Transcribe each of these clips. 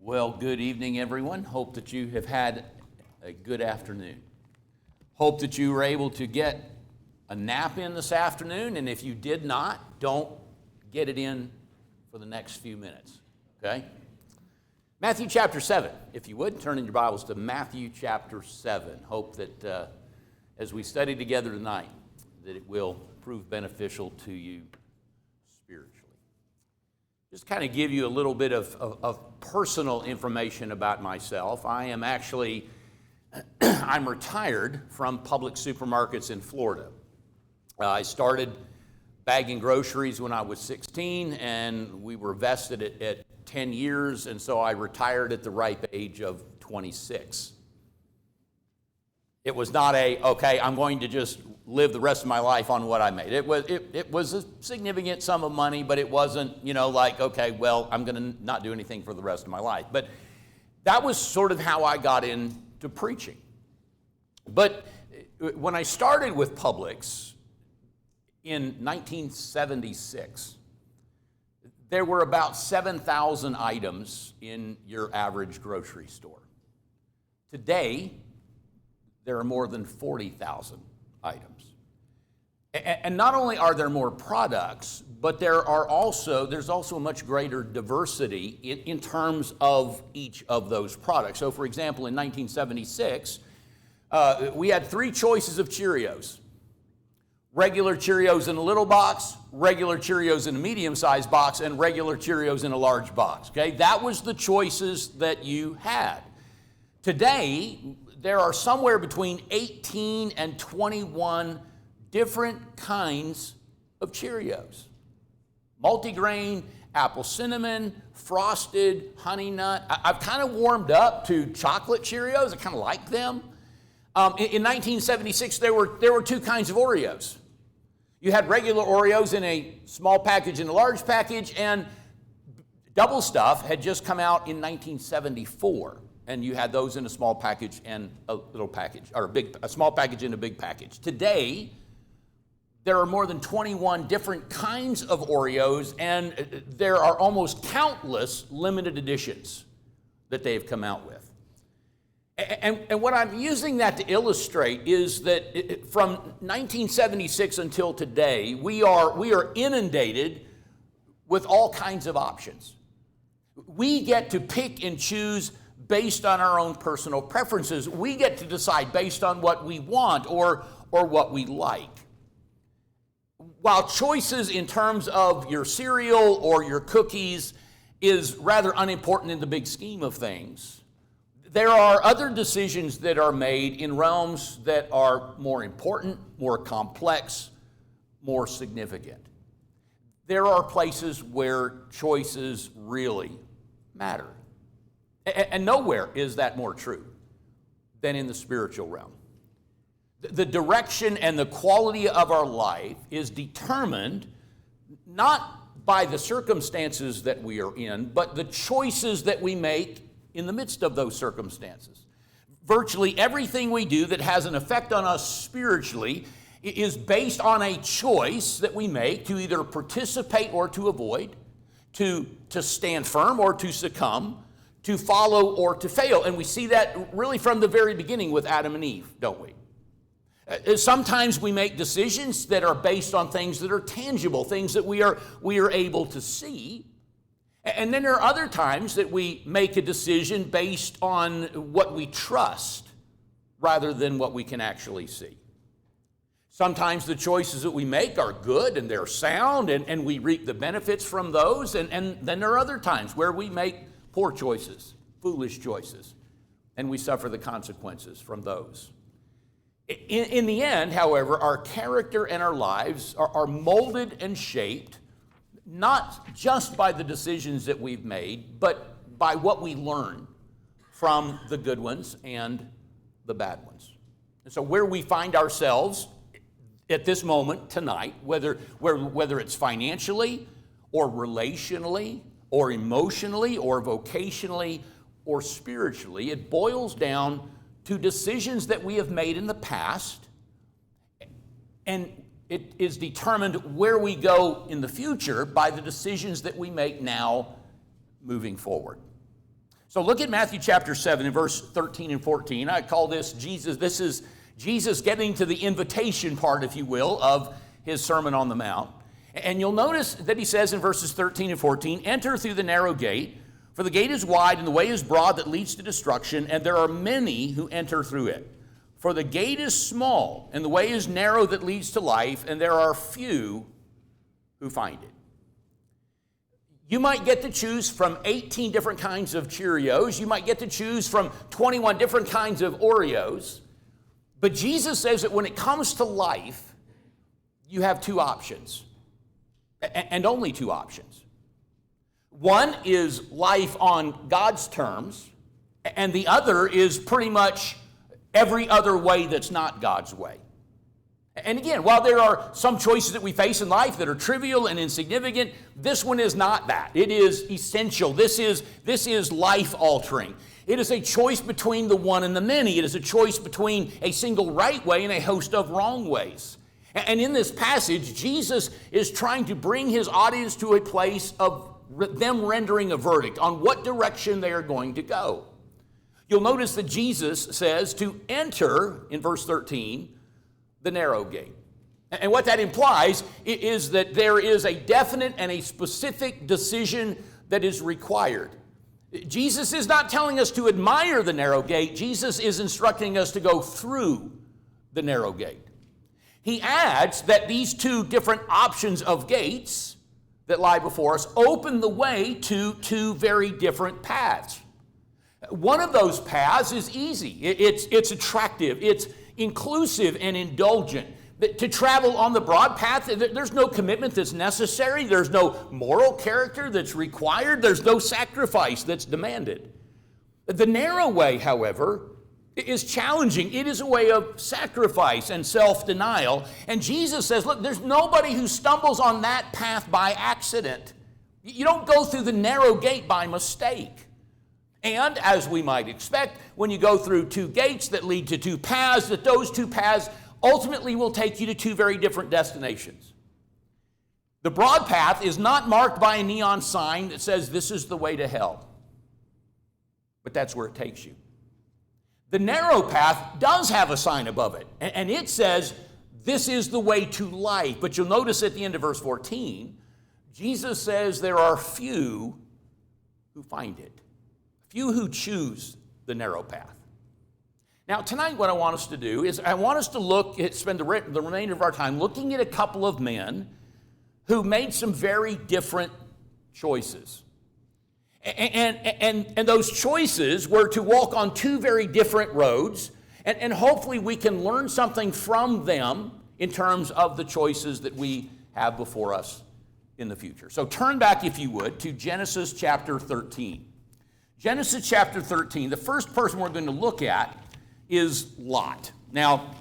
Well, good evening, everyone. Hope that you have had a good afternoon. Hope that you were able to get a nap in this afternoon, and if you did not, don't get it in for the next few minutes, okay? Matthew chapter 7, if you would, turn in your Bibles to Matthew chapter 7. Hope that as we study together tonight, that it will prove beneficial to you spiritually. Just kind of give you a little bit of personal information about myself. I am actually, I'm retired from Publix supermarkets in Florida. I started bagging groceries when I was 16, and we were vested at 10 years, and so I retired at the ripe age of 26. It was not okay, I'm going to just live the rest of my life on what I made. It was a significant sum of money, but it wasn't, like, okay, well, I'm going to not do anything for the rest of my life. But that was sort of how I got into preaching. But when I started with Publix in 1976, there were about 7,000 items in your average grocery store. Today, there are more than 40,000 items. And not only are there more products, but there's also a much greater diversity in terms of each of those products. So for example, in 1976, we had 3 choices of Cheerios. Regular Cheerios in a little box, regular Cheerios in a medium-sized box, and regular Cheerios in a large box, okay? That was the choices that you had. Today, there are somewhere between 18 and 21 different kinds of Cheerios. Multigrain, apple cinnamon, frosted, honey nut. I've kind of warmed up to chocolate Cheerios. I kind of like them. In 1976, there were 2 kinds of Oreos. You had regular Oreos in a small package and a large package, and Double Stuff had just come out in 1974. And you had those in a small package and a little package, or a small package and a big package. Today, there are more than 21 different kinds of Oreos, and there are almost countless limited editions that they've come out with. And what I'm using that to illustrate is that from 1976 until today, we are inundated with all kinds of options. We get to pick and choose based on our own personal preferences. We get to decide based on what we want or what we like. While choices in terms of your cereal or your cookies is rather unimportant in the big scheme of things, there are other decisions that are made in realms that are more important, more complex, more significant. There are places where choices really matter. And nowhere is that more true than in the spiritual realm. The direction and the quality of our life is determined not by the circumstances that we are in, but the choices that we make in the midst of those circumstances. Virtually everything we do that has an effect on us spiritually is based on a choice that we make to either participate or to avoid, to stand firm or to succumb, to follow or to fail. And we see that really from the very beginning with Adam and Eve, don't we? Sometimes we make decisions that are based on things that are tangible, things that we are able to see. And then there are other times that we make a decision based on what we trust rather than what we can actually see. Sometimes the choices that we make are good and they're sound and we reap the benefits from those. And then there are other times where we make poor choices, foolish choices, and we suffer the consequences from those. In the end, however, our character and our lives are molded and shaped not just by the decisions that we've made, but by what we learn from the good ones and the bad ones. And so where we find ourselves at this moment tonight, whether it's financially or relationally or emotionally or vocationally or spiritually, it boils down to decisions that we have made in the past, and it is determined where we go in the future by the decisions that we make now moving forward. So look at Matthew chapter 7 and verse 13 and 14. I call this is Jesus getting to the invitation part, if you will, of his Sermon on the Mount. And you'll notice that he says in verses 13 and 14, enter through the narrow gate, for the gate is wide and the way is broad that leads to destruction, and there are many who enter through it. For the gate is small and the way is narrow that leads to life, and there are few who find it. You might get to choose from 18 different kinds of Cheerios. You might get to choose from 21 different kinds of Oreos. But Jesus says that when it comes to life, you have two options, and only two options. One is life on God's terms, and the other is pretty much every other way that's not God's way. And again, while there are some choices that we face in life that are trivial and insignificant, this one is not that. It is essential. This is life-altering. It is a choice between the one and the many. It is a choice between a single right way and a host of wrong ways. And in this passage, Jesus is trying to bring his audience to a place of them rendering a verdict on what direction they are going to go. You'll notice that Jesus says to enter, in verse 13, the narrow gate. And what that implies is that there is a definite and a specific decision that is required. Jesus is not telling us to admire the narrow gate. Jesus is instructing us to go through the narrow gate. He adds that these two different options of gates that lie before us open the way to two very different paths. One of those paths is easy. It's attractive. It's inclusive and indulgent. To travel on the broad path, there's no commitment that's necessary. There's no moral character that's required. There's no sacrifice that's demanded. The narrow way, however, is challenging. It is a way of sacrifice and self-denial. And Jesus says, look, there's nobody who stumbles on that path by accident. You don't go through the narrow gate by mistake. And as we might expect, when you go through two gates that lead to two paths, that those two paths ultimately will take you to two very different destinations. The broad path is not marked by a neon sign that says this is the way to hell, but that's where it takes you. The narrow path does have a sign above it, and it says this is the way to life. But you'll notice at the end of verse 14, Jesus says there are few who find it. Few who choose the narrow path. Now, tonight what I want us to do is I want us to spend the remainder of our time looking at a couple of men who made some very different choices. And those choices were to walk on two very different roads, and hopefully we can learn something from them in terms of the choices that we have before us in the future. So turn back, if you would, to Genesis chapter 13. Genesis chapter 13, the first person we're going to look at is Lot. Now,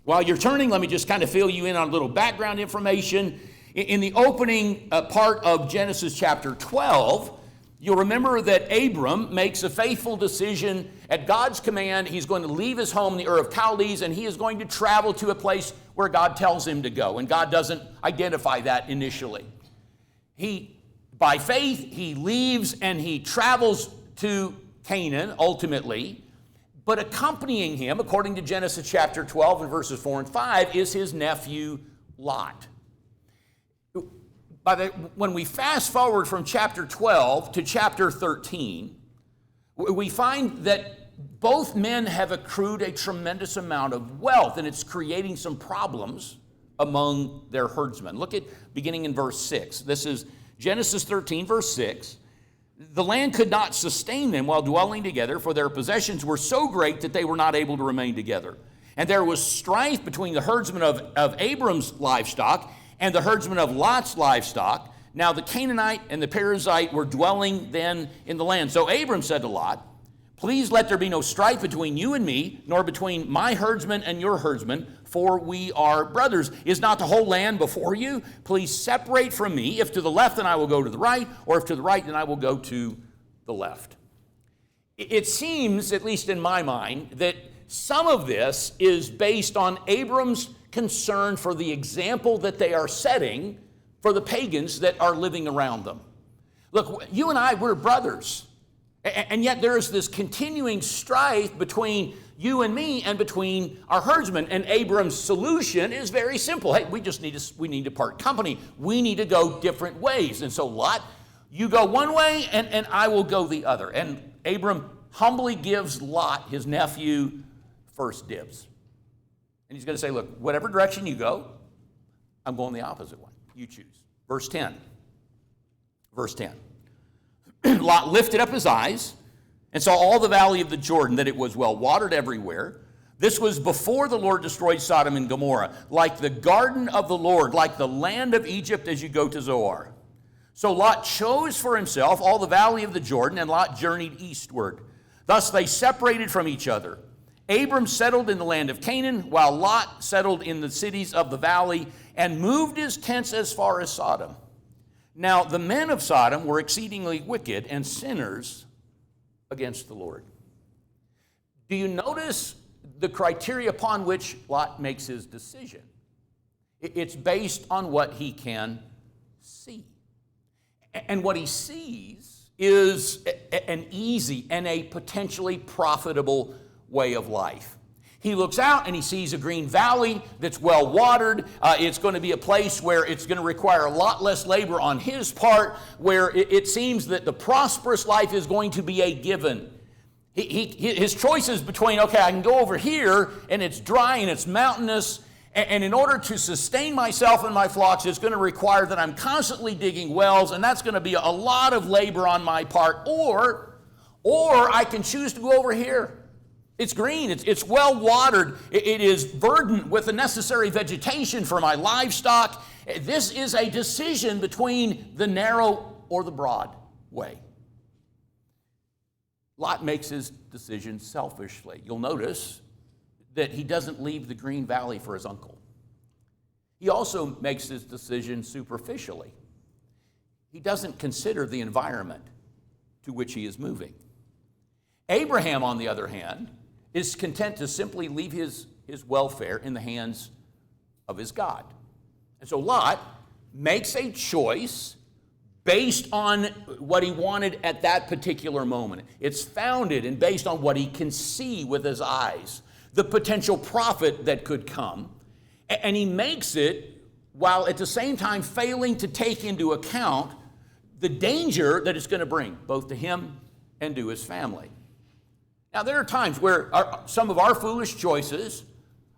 while you're turning, let me just kind of fill you in on a little background information. In the opening part of Genesis chapter 12, you'll remember that Abram makes a faithful decision at God's command. He's going to leave his home in the Ur of Chaldees, and he is going to travel to a place where God tells him to go, and God doesn't identify that initially. By faith, he leaves and he travels to Canaan, ultimately, but accompanying him, according to Genesis chapter 12 and verses 4 and 5, is his nephew Lot. When we fast forward from chapter 12 to chapter 13, we find that both men have accrued a tremendous amount of wealth, and it's creating some problems among their herdsmen. Look at beginning in verse 6. This is Genesis 13, verse 6. The land could not sustain them while dwelling together, for their possessions were so great that they were not able to remain together. And there was strife between the herdsmen of Abram's livestock and the herdsmen of Lot's livestock. Now the Canaanite and the Perizzite were dwelling then in the land. So Abram said to Lot, please let there be no strife between you and me, nor between my herdsmen and your herdsmen, for we are brothers. Is not the whole land before you? Please separate from me. If to the left, then I will go to the right, or if to the right, then I will go to the left. It seems, at least in my mind, that some of this is based on Abram's concern for the example that they are setting for the pagans that are living around them. Look, you and I, we're brothers. And yet there is this continuing strife between you and me and between our herdsmen. And Abram's solution is very simple. Hey, we need to part company. We need to go different ways. And so Lot, you go one way and I will go the other. And Abram humbly gives Lot, his nephew, first dibs. And he's going to say, look, whatever direction you go, I'm going the opposite one. You choose. Verse 10. Verse 10. Lot lifted up his eyes and saw all the valley of the Jordan, that it was well watered everywhere. This was before the Lord destroyed Sodom and Gomorrah, like the garden of the Lord, like the land of Egypt as you go to Zoar. So Lot chose for himself all the valley of the Jordan, and Lot journeyed eastward. Thus they separated from each other. Abram settled in the land of Canaan, while Lot settled in the cities of the valley and moved his tents as far as Sodom. Now the men of Sodom were exceedingly wicked and sinners against the Lord. Do you notice the criteria upon which Lot makes his decision? It's based on what he can see. And what he sees is an easy and a potentially profitable way of life. He looks out and he sees a green valley that's well watered. It's going to be a place where it's going to require a lot less labor on his part, where it seems that the prosperous life is going to be a given. His choice is between, okay, I can go over here and it's dry and it's mountainous, and in order to sustain myself and my flocks, it's going to require that I'm constantly digging wells, and that's going to be a lot of labor on my part, or I can choose to go over here. It's green, it's well watered, it is verdant with the necessary vegetation for my livestock. This is a decision between the narrow or the broad way. Lot makes his decision selfishly. You'll notice that he doesn't leave the green valley for his uncle. He also makes his decision superficially. He doesn't consider the environment to which he is moving. Abraham, on the other hand, is content to simply leave his welfare in the hands of his God. And so Lot makes a choice based on what he wanted at that particular moment. It's founded and based on what he can see with his eyes, the potential profit that could come. And he makes it while at the same time failing to take into account the danger that it's going to bring, both to him and to his family. Now, there are times where some of our foolish choices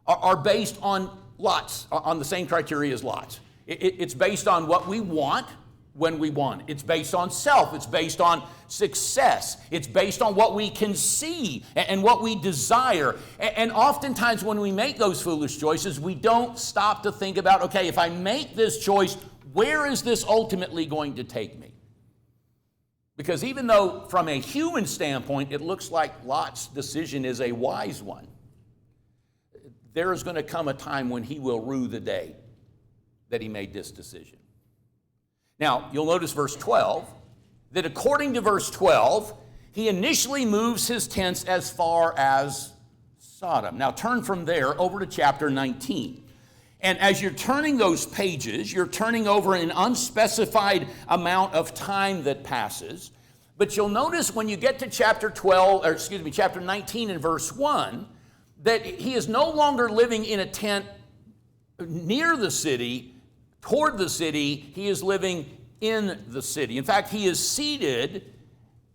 are based on Lot's, on the same criteria as Lot's. It's based on what we want when we want it. It's based on self. It's based on success. It's based on what we can see and what we desire. And oftentimes when we make those foolish choices, we don't stop to think about, okay, if I make this choice, where is this ultimately going to take me? Because even though from a human standpoint, it looks like Lot's decision is a wise one, there is going to come a time when he will rue the day that he made this decision. Now, you'll notice verse 12, that according to verse 12, he initially moves his tents as far as Sodom. Now, turn from there over to chapter 19. And as you're turning those pages, you're turning over an unspecified amount of time that passes. But you'll notice when you get to chapter 19 and verse 1, that he is no longer living in a tent near the city, toward the city. He is living in the city. In fact, he is seated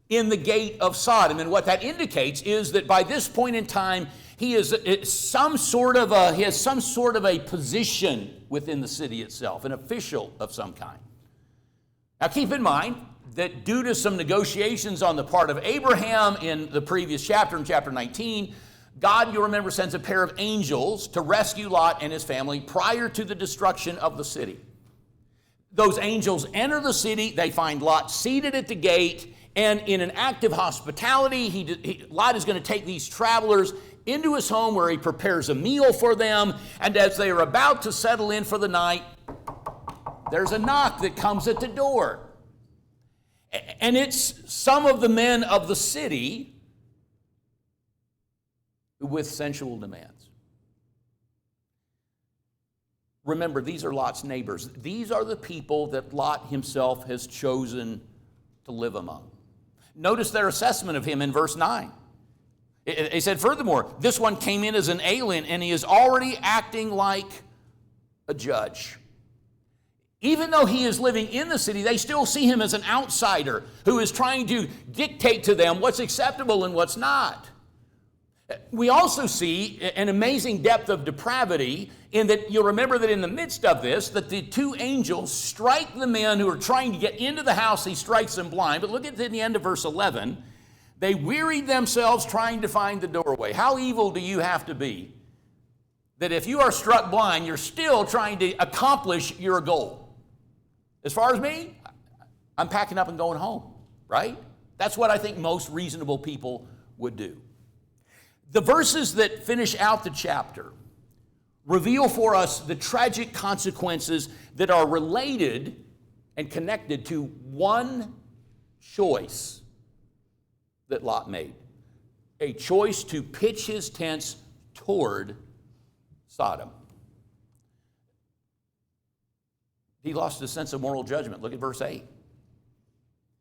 in the gate of Sodom. And what that indicates is that by this point in time, he has some sort of a position within the city itself, an official of some kind. Now keep in mind that due to some negotiations on the part of Abraham in the previous chapter, in chapter 19, God, you remember, sends a pair of angels to rescue Lot and his family prior to the destruction of the city. Those angels enter the city, they find Lot seated at the gate, and in an act of hospitality, Lot is going to take these travelers into his home where he prepares a meal for them, and as they are about to settle in for the night, there's a knock that comes at the door. And it's some of the men of the city with sensual demands. Remember, these are Lot's neighbors. These are the people that Lot himself has chosen to live among. Notice their assessment of him in verse 9. They said, furthermore, this one came in as an alien, and he is already acting like a judge. Even though he is living in the city, they still see him as an outsider who is trying to dictate to them what's acceptable and what's not. We also see an amazing depth of depravity in that you'll remember that in the midst of this, that the two angels strike the men who are trying to get into the house. He strikes them blind. But look at the end of verse 11. They wearied themselves trying to find the doorway. How evil do you have to be that if you are struck blind, you're still trying to accomplish your goal? As far as me, I'm packing up and going home, right? That's what I think most reasonable people would do. The verses that finish out the chapter reveal for us the tragic consequences that are related and connected to one choice that Lot made. A choice to pitch his tents toward Sodom. He lost his sense of moral judgment. Look at verse 8.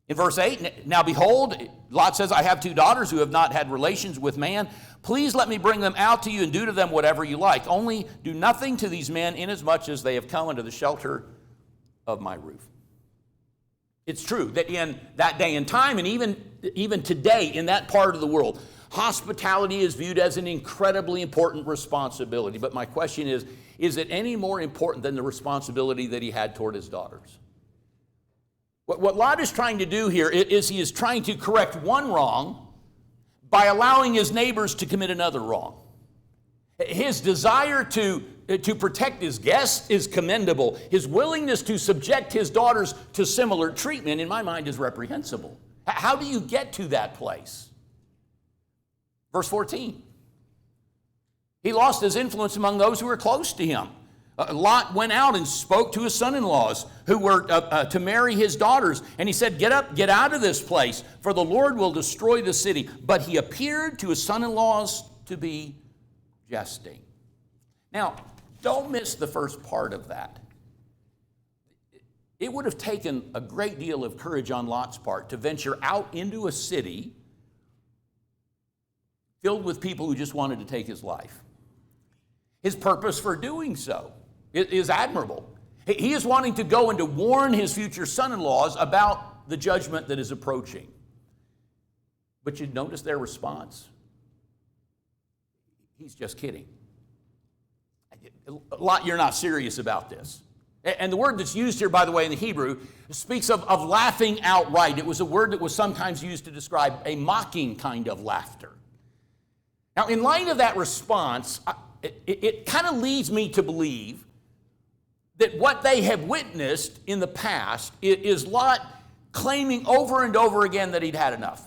In verse 8, now behold, Lot says, I have two daughters who have not had relations with man. Please let me bring them out to you and do to them whatever you like. Only do nothing to these men inasmuch as they have come under the shelter of my roof. It's true that in that day and time, and even today in that part of the world, hospitality is viewed as an incredibly important responsibility. But my question is it any more important than the responsibility that he had toward his daughters? What Lot is trying to do here is he is trying to correct one wrong by allowing his neighbors to commit another wrong. His desire to protect his guests is commendable. His willingness to subject his daughters to similar treatment, in my mind, is reprehensible. How do you get to that place? Verse 14. He lost his influence among those who were close to him. Lot went out and spoke to his son-in-laws who were to marry his daughters. And he said, get up, get out of this place, for the Lord will destroy the city. But he appeared to his son-in-laws to be jesting. Now, don't miss the first part of that. It would have taken a great deal of courage on Lot's part to venture out into a city filled with people who just wanted to take his life. His purpose for doing so is admirable. He is wanting to go and to warn his future son-in-laws about the judgment that is approaching. But you notice their response. He's just kidding. Lot, you're not serious about this. And the word that's used here, by the way, in the Hebrew, speaks of laughing outright. It was a word that was sometimes used to describe a mocking kind of laughter. Now, in light of that response, it kind of leads me to believe that what they have witnessed in the past is Lot claiming over and over again that he'd had enough.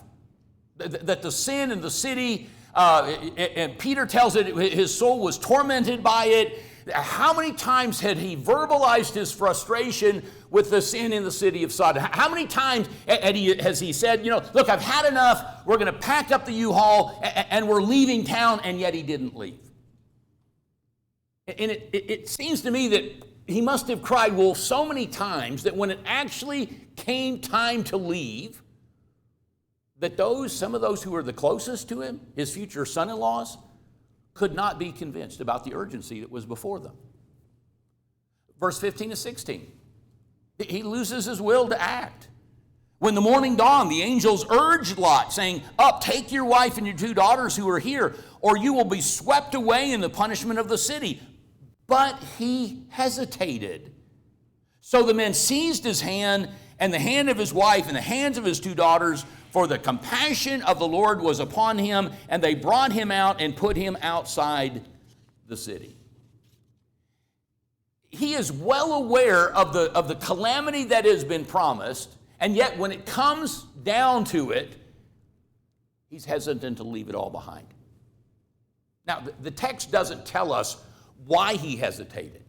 That the sin in the city, and Peter tells it, his soul was tormented by it. How many times had he verbalized his frustration with the sin in the city of Sodom? How many times has he said, look, I've had enough, we're going to pack up the U-Haul, and we're leaving town, and yet he didn't leave? And it seems to me that he must have cried wolf so many times that when it actually came time to leave, that some of those who were the closest to him, his future son-in-laws, could not be convinced about the urgency that was before them. Verse 15 to 16, he loses his will to act. When the morning dawned, the angels urged Lot, saying, up, take your wife and your two daughters who are here, or you will be swept away in the punishment of the city. But he hesitated. So the men seized his hand and the hand of his wife and the hands of his two daughters, for the compassion of the Lord was upon him, and they brought him out and put him outside the city. He is well aware of the calamity that has been promised, and yet when it comes down to it, he's hesitant to leave it all behind. Now, the text doesn't tell us why he hesitated.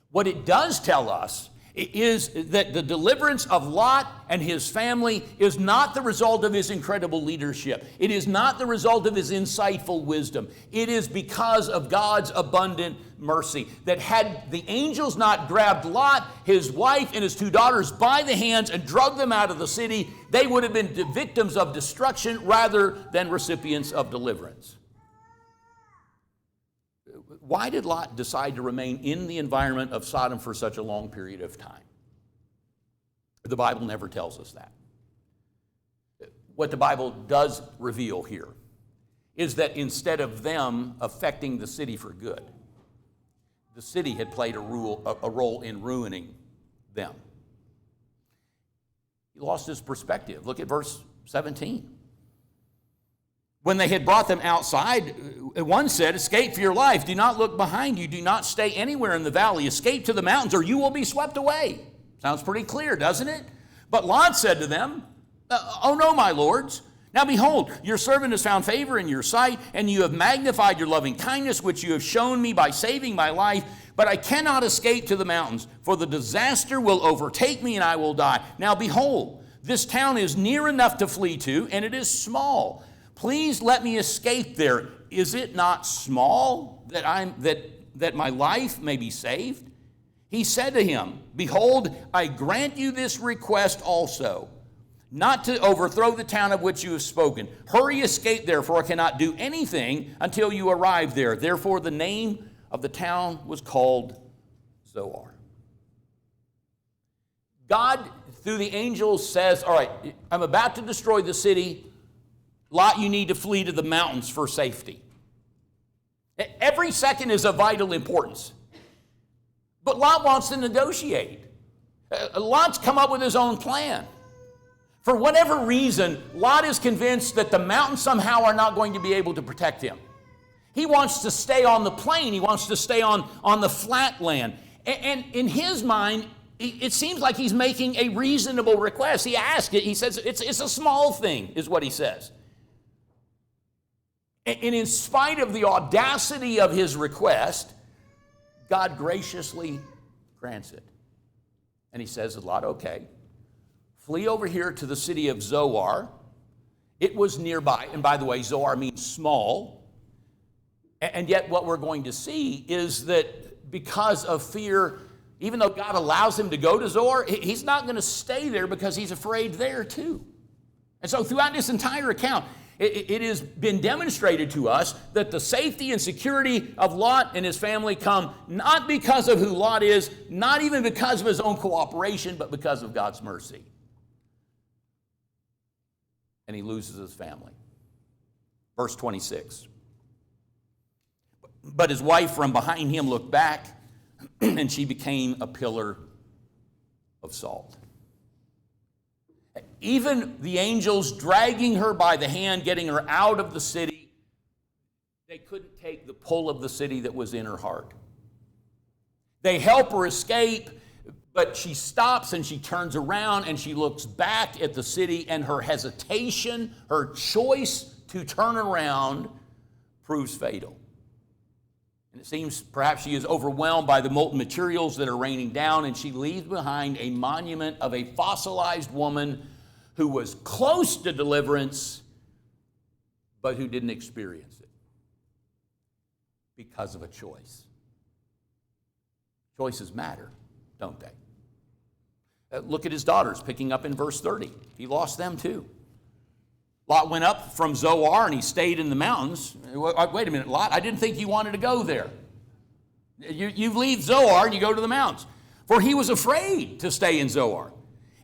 What it does tell us is that the deliverance of Lot and his family is not the result of his incredible leadership. It is not the result of his insightful wisdom. It is because of God's abundant mercy. That had the angels not grabbed Lot, his wife, and his 2 daughters by the hands and dragged them out of the city, they would have been victims of destruction rather than recipients of deliverance. Why did Lot decide to remain in the environment of Sodom for such a long period of time? The Bible never tells us that. What the Bible does reveal here is that instead of them affecting the city for good, the city had played a role in ruining them. He lost his perspective. Look at verse 17. When they had brought them outside, one said, "Escape for your life. Do not look behind you. Do not stay anywhere in the valley. Escape to the mountains, or you will be swept away." Sounds pretty clear, doesn't it? But Lot said to them, "Oh no, my lords. Now behold, your servant has found favor in your sight, and you have magnified your loving kindness, which you have shown me by saving my life. But I cannot escape to the mountains, for the disaster will overtake me, and I will die. Now behold, this town is near enough to flee to, and it is small. Please let me escape there. Is it not small that my life may be saved?" He said to him, "Behold, I grant you this request also, not to overthrow the town of which you have spoken. Hurry, escape there, for I cannot do anything until you arrive there." Therefore the name of the town was called Zoar. God, through the angels, says, all right, I'm about to destroy the city. Lot, you need to flee to the mountains for safety. Every second is of vital importance. But Lot wants to negotiate. Lot's come up with his own plan. For whatever reason, Lot is convinced that the mountains somehow are not going to be able to protect him. He wants to stay on the plain. He wants to stay on the flat land. And in his mind, it seems like he's making a reasonable request. He asks it. He says, it's a small thing, is what he says. And in spite of the audacity of his request, God graciously grants it. And he says to Lot, okay, flee over here to the city of Zoar. It was nearby. And by the way, Zoar means small. And yet what we're going to see is that because of fear, even though God allows him to go to Zoar, he's not going to stay there because he's afraid there too. And so throughout this entire account, it has been demonstrated to us that the safety and security of Lot and his family come not because of who Lot is, not even because of his own cooperation, but because of God's mercy. And he loses his family. Verse 26. But his wife from behind him looked back, and she became a pillar of salt. Even the angels dragging her by the hand, getting her out of the city, they couldn't take the pull of the city that was in her heart. They help her escape, but she stops and she turns around and she looks back at the city, and her hesitation, her choice to turn around proves fatal. And it seems perhaps she is overwhelmed by the molten materials that are raining down, and she leaves behind a monument of a fossilized woman who was close to deliverance, but who didn't experience it because of a choice. Choices matter, don't they? Look at his daughters, picking up in verse 30. He lost them too. Lot went up from Zoar and he stayed in the mountains. Wait a minute, Lot, I didn't think you wanted to go there. You leave Zoar and you go to the mountains. For he was afraid to stay in Zoar.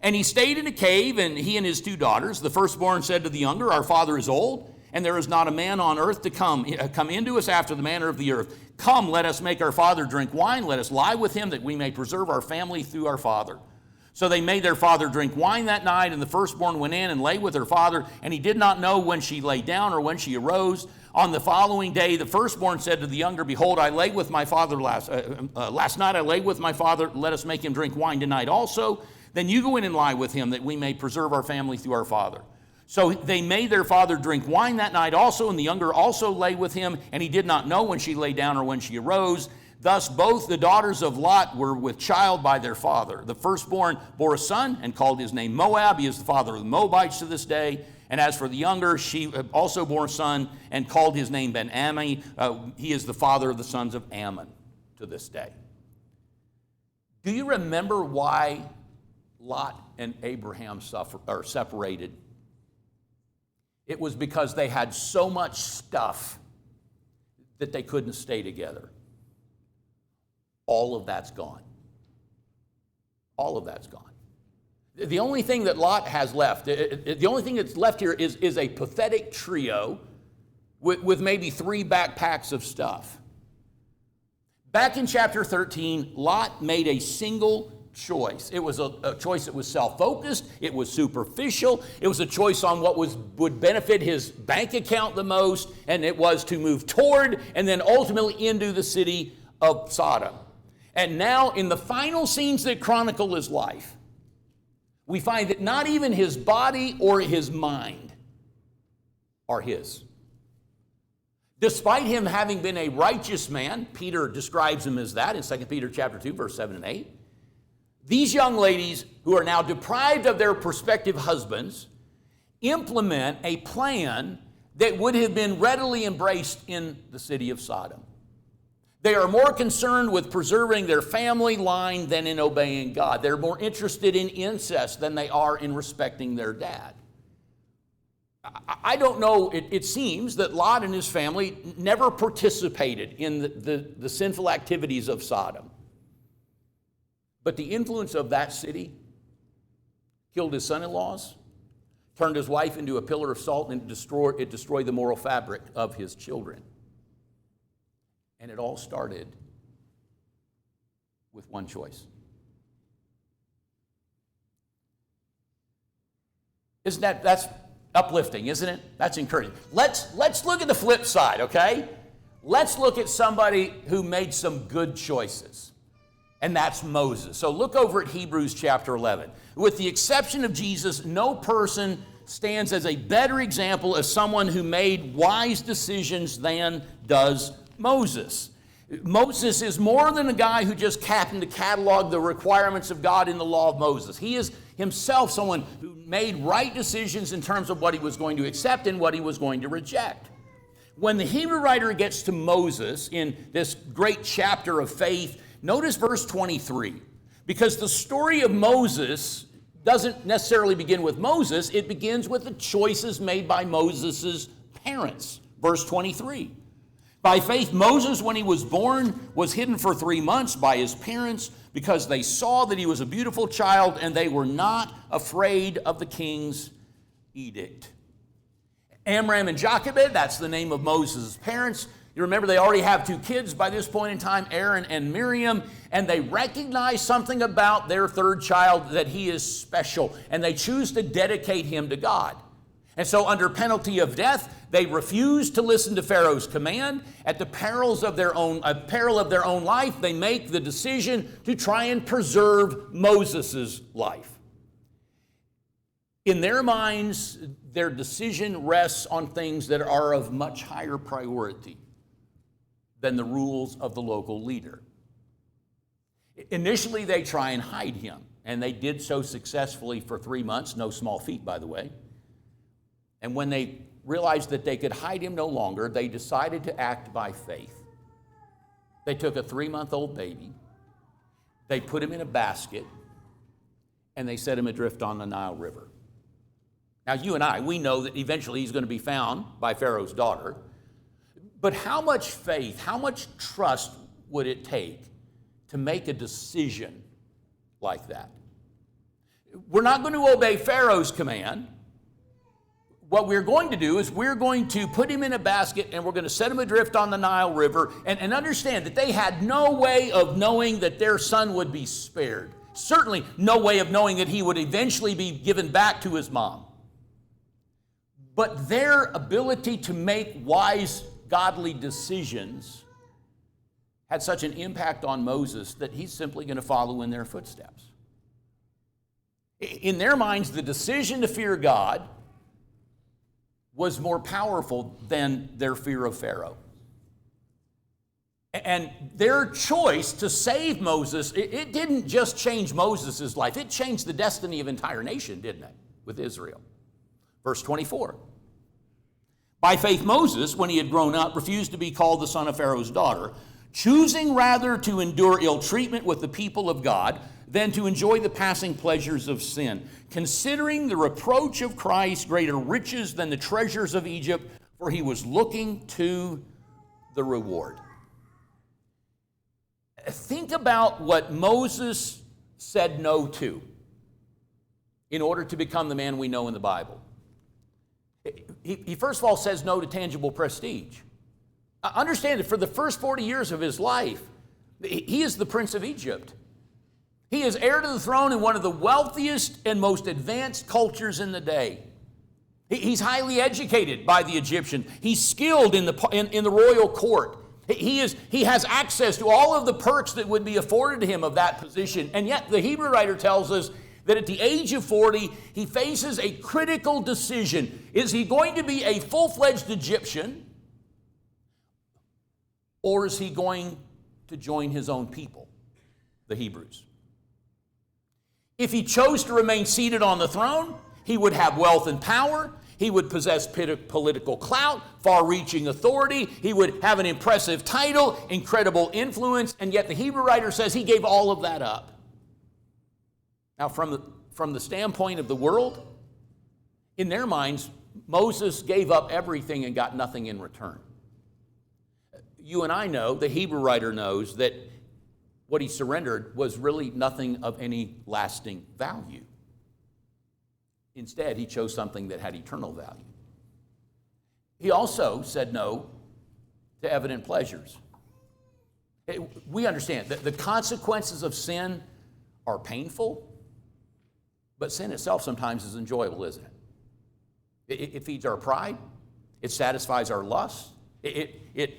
And he stayed in a cave, and he and his 2 daughters. The firstborn said to the younger, "Our father is old, and there is not a man on earth to come into us after the manner of the earth. Come, let us make our father drink wine. Let us lie with him, that we may preserve our family through our father." So they made their father drink wine that night, and the firstborn went in and lay with her father, and he did not know when she lay down or when she arose. On the following day, the firstborn said to the younger, "Behold, I lay with my father last night. I lay with my father. Let us make him drink wine tonight also. Then you go in and lie with him, that we may preserve our family through our father." So they made their father drink wine that night also, and the younger also lay with him, and he did not know when she lay down or when she arose. Thus both the daughters of Lot were with child by their father. The firstborn bore a son and called his name Moab. He is the father of the Moabites to this day. And as for the younger, she also bore a son and called his name Ben-Ammi. He is the father of the sons of Ammon to this day. Do you remember why Lot and Abraham separated? It was because they had so much stuff that they couldn't stay together. All of that's gone. All of that's gone. The only thing that Lot has left, the only thing that's left here is a pathetic trio with maybe 3 backpacks of stuff. Back in chapter 13, Lot made a single choice. It was a choice that was self-focused, it was superficial, it was a choice on what would benefit his bank account the most, and it was to move toward and then ultimately into the city of Sodom. And now in the final scenes that chronicle his life, we find that not even his body or his mind are his. Despite him having been a righteous man, Peter describes him as that in 2 Peter chapter 2, verse 7 and 8. These young ladies who are now deprived of their prospective husbands implement a plan that would have been readily embraced in the city of Sodom. They are more concerned with preserving their family line than in obeying God. They're more interested in incest than they are in respecting their dad. I don't know, it seems that Lot and his family never participated in the sinful activities of Sodom. But the influence of that city killed his son-in-laws, turned his wife into a pillar of salt, and it destroyed the moral fabric of his children. And it all started with one choice. That's uplifting, isn't it? That's encouraging. Let's look at the flip side, okay? Let's look at somebody who made some good choices, and that's Moses. So look over at Hebrews chapter 11. With the exception of Jesus, no person stands as a better example as someone who made wise decisions than does Moses. Moses is more than a guy who just happened to catalog the requirements of God in the law of Moses. He is himself someone who made right decisions in terms of what he was going to accept and what he was going to reject. When the Hebrew writer gets to Moses in this great chapter of faith, notice verse 23. Because the story of Moses doesn't necessarily begin with Moses, it begins with the choices made by Moses' parents. Verse 23. By faith, Moses, when he was born, was hidden for 3 months by his parents because they saw that he was a beautiful child and they were not afraid of the king's edict. Amram and Jochebed, that's the name of Moses' parents. You remember they already have 2 kids by this point in time, Aaron and Miriam, and they recognize something about their 3rd child, that he is special, and they choose to dedicate him to God. And so under penalty of death, they refuse to listen to Pharaoh's command. At the peril of their own life, they make the decision to try and preserve Moses' life. In their minds, their decision rests on things that are of much higher priority than the rules of the local leader. Initially, they try and hide him, and they did so successfully for 3 months, no small feat, by the way. And when they realized that they could hide him no longer, they decided to act by faith. They took a 3-month-old baby, they put him in a basket, and they set him adrift on the Nile River. Now, you and I, we know that eventually he's going to be found by Pharaoh's daughter. But how much faith, how much trust would it take to make a decision like that? We're not going to obey Pharaoh's command. What we're going to do is we're going to put him in a basket and we're going to set him adrift on the Nile River, and understand that they had no way of knowing that their son would be spared. Certainly no way of knowing that he would eventually be given back to his mom. But their ability to make wise, godly decisions had such an impact on Moses that he's simply going to follow in their footsteps. In their minds, the decision to fear God was more powerful than their fear of Pharaoh. And their choice to save Moses, it didn't just change Moses' life, it changed the destiny of an entire nation, didn't it, with Israel? Verse 24. By faith, Moses, when he had grown up, refused to be called the son of Pharaoh's daughter, choosing rather to endure ill treatment with the people of God than to enjoy the passing pleasures of sin, considering the reproach of Christ greater riches than the treasures of Egypt, for he was looking to the reward. Think about what Moses said no to in order to become the man we know in the Bible. He first of all says no to tangible prestige. Understand that for the first 40 years of his life, he is the prince of Egypt. He is heir to the throne in one of the wealthiest and most advanced cultures in the day. He's highly educated by the Egyptians. He's skilled in the royal court. He has access to all of the perks that would be afforded to him of that position. And yet the Hebrew writer tells us that at the age of 40, he faces a critical decision. Is he going to be a full-fledged Egyptian, or is he going to join his own people, the Hebrews? If he chose to remain seated on the throne, he would have wealth and power. He would possess political clout, far-reaching authority. He would have an impressive title, incredible influence, and yet the Hebrew writer says he gave all of that up. Now, from the standpoint of the world, in their minds, Moses gave up everything and got nothing in return. You and I know, the Hebrew writer knows, that what he surrendered was really nothing of any lasting value. Instead, he chose something that had eternal value. He also said no to evident pleasures. We understand that the consequences of sin are painful, but sin itself sometimes is enjoyable, isn't it? It feeds our pride. It satisfies our lust. It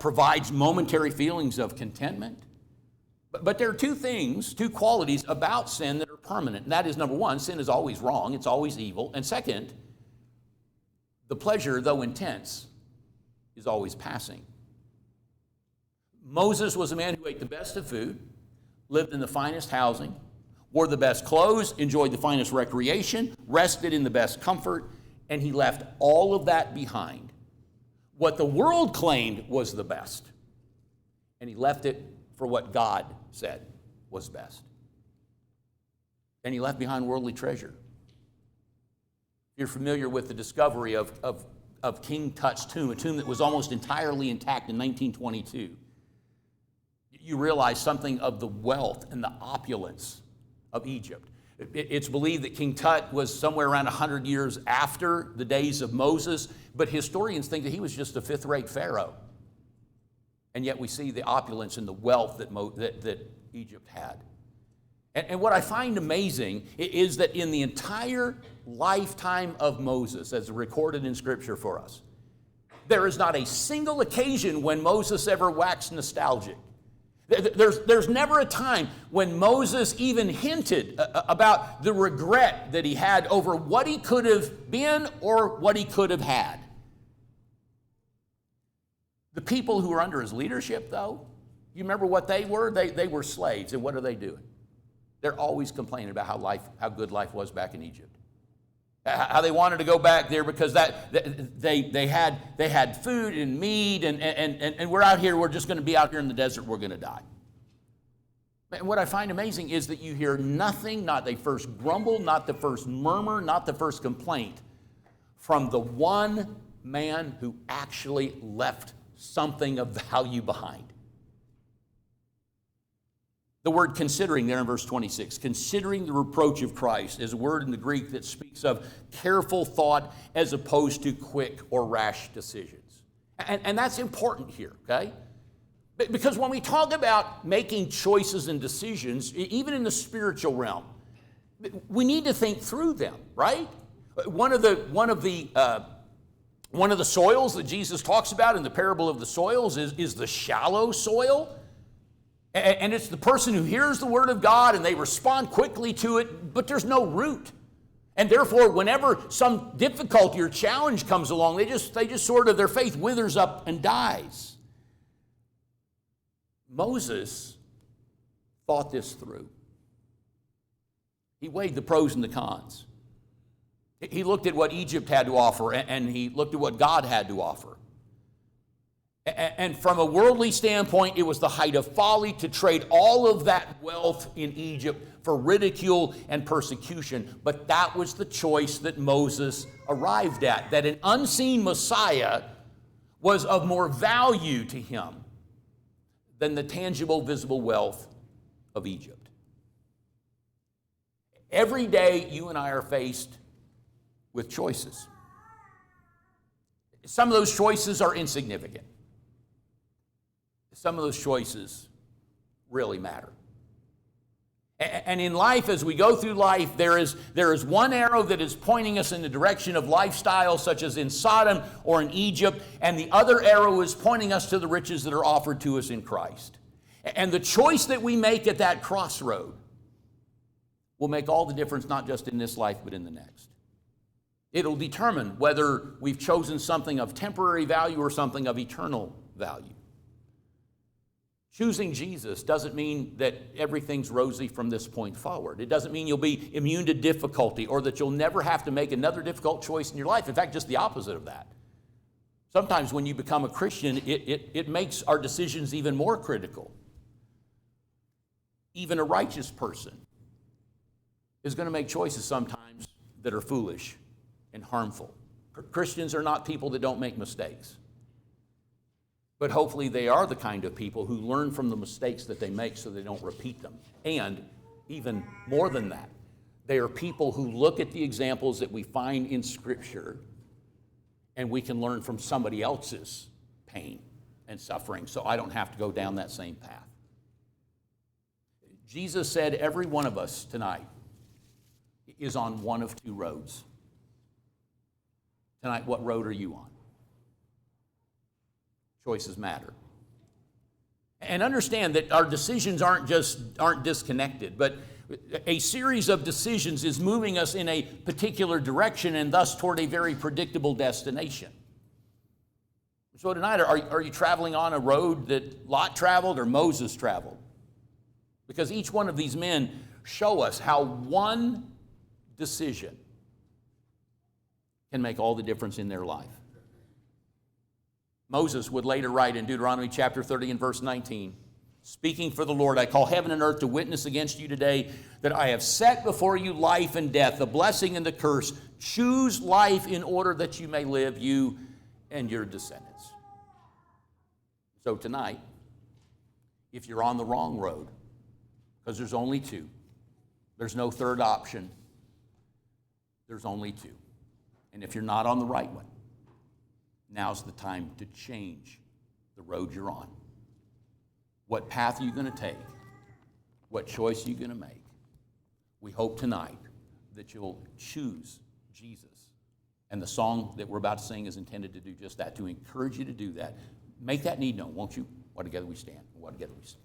provides momentary feelings of contentment. But there are two qualities about sin that are permanent. And that is, number one, sin is always wrong. It's always evil. And second, the pleasure, though intense, is always passing. Moses was a man who ate the best of food, lived in the finest housing, wore the best clothes, enjoyed the finest recreation, rested in the best comfort, and he left all of that behind. What the world claimed was the best, and he left it for what God said was best. And he left behind worldly treasure. You're familiar with the discovery of King Tut's tomb, a tomb that was almost entirely intact in 1922. You realize something of the wealth and the opulence of Egypt. It's believed that King Tut was somewhere around 100 years after the days of Moses, but historians think that he was just a fifth-rate pharaoh. And yet we see the opulence and the wealth that Egypt had. And what I find amazing is that in the entire lifetime of Moses, as recorded in Scripture for us, there is not a single occasion when Moses ever waxed nostalgic. There's never a time when Moses even hinted about the regret that he had over what he could have been or what he could have had. The people who were under his leadership, though, you remember what they were? They were slaves, and what are they doing? They're always complaining about how good life was back in Egypt. How they wanted to go back there because they had food and meat, and we're out here, we're just going to be out here in the desert, we're going to die. And what I find amazing is that you hear nothing, not the first grumble, not the first murmur, not the first complaint from the one man who actually left something of value behind. The word considering there in verse 26, considering the reproach of Christ, is a word in the Greek that speaks of careful thought as opposed to quick or rash decisions. And that's important here, okay? Because when we talk about making choices and decisions, even in the spiritual realm, we need to think through them, right? One of the soils that Jesus talks about in the parable of the soils is the shallow soil. And it's the person who hears the word of God and they respond quickly to it, but there's no root. And therefore, whenever some difficulty or challenge comes along, they just sort of, their faith withers up and dies. Moses thought this through. He weighed the pros and the cons. He looked at what Egypt had to offer, and he looked at what God had to offer. And from a worldly standpoint, it was the height of folly to trade all of that wealth in Egypt for ridicule and persecution. But that was the choice that Moses arrived at, that an unseen Messiah was of more value to him than the tangible, visible wealth of Egypt. Every day, you and I are faced with choices. Some of those choices are insignificant. Some of those choices really matter. And in life, as we go through life, there is one arrow that is pointing us in the direction of lifestyle, such as in Sodom or in Egypt, and the other arrow is pointing us to the riches that are offered to us in Christ. And the choice that we make at that crossroad will make all the difference, not just in this life, but in the next. It'll determine whether we've chosen something of temporary value or something of eternal value. Choosing Jesus doesn't mean that everything's rosy from this point forward. It doesn't mean you'll be immune to difficulty or that you'll never have to make another difficult choice in your life. In fact, just the opposite of that. Sometimes when you become a Christian, it makes our decisions even more critical. Even a righteous person is going to make choices sometimes that are foolish and harmful. Christians are not people that don't make mistakes. But hopefully they are the kind of people who learn from the mistakes that they make so they don't repeat them. And even more than that, they are people who look at the examples that we find in Scripture and we can learn from somebody else's pain and suffering so I don't have to go down that same path. Jesus said every one of us tonight is on one of two roads. Tonight, what road are you on? Choices matter. And understand that our decisions aren't disconnected, but a series of decisions is moving us in a particular direction and thus toward a very predictable destination. So tonight, are you traveling on a road that Lot traveled or Moses traveled? Because each one of these men show us how one decision can make all the difference in their life. Moses would later write in Deuteronomy chapter 30 and verse 19, speaking for the Lord, I call heaven and earth to witness against you today that I have set before you life and death, the blessing and the curse. Choose life in order that you may live, you and your descendants. So tonight, if you're on the wrong road, because there's only two, there's no third option, there's only two. And if you're not on the right one, now's the time to change the road you're on. What path are you going to take? What choice are you going to make? We hope tonight that you'll choose Jesus. And the song that we're about to sing is intended to do just that, to encourage you to do that. Make that need known, won't you? While together we stand, while together we sing.